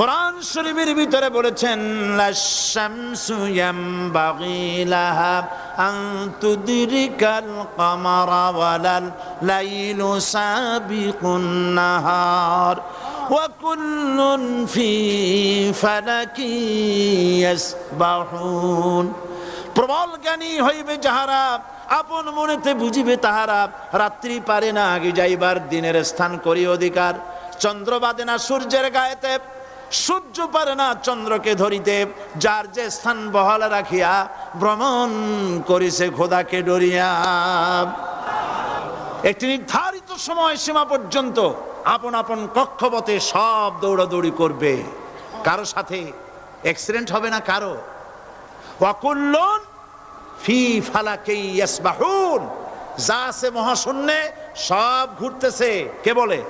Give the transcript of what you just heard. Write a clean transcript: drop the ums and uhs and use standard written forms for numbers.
কোরআন শরীফের ভিতরে বলেছেন লাশ-শামসু ইয়ামবাগি লাহা আন তুদরিকাল কামারা ওয়ালাল লাইলু সাবিকুন নাহার ওয়া কুল্লুন ফি ফালাকি ইয়াসবাহুন। প্রবল জ্ঞানী হইবে যাহারা, আপন মনেতে বুঝিবে তাহারা। রাত্রি পারে না আগে যাইবার, দিনের স্থান করি অধিকার। চন্দ্র বাদে না সূর্যের গায়েতে, সূর্য পারে না চন্দ্রকে ধরিতে। যার যে স্থান বহাল রাখিয়া ভ্রমণ করিছে খোদাকে ডরিয়া। একটি নির্ধারিত সময় সীমা পর্যন্ত আপন আপন কক্ষপথে সব দৌড়াদৌড়ি করবে। কারো সাথে অ্যাক্সিডেন্ট হবে না কারো। ওয়াকুল্লুন ফি ফালাকি ইয়াসবাহুন। যা আছে মহাশূন্যে সব ঘুরতেছে। কে বলে?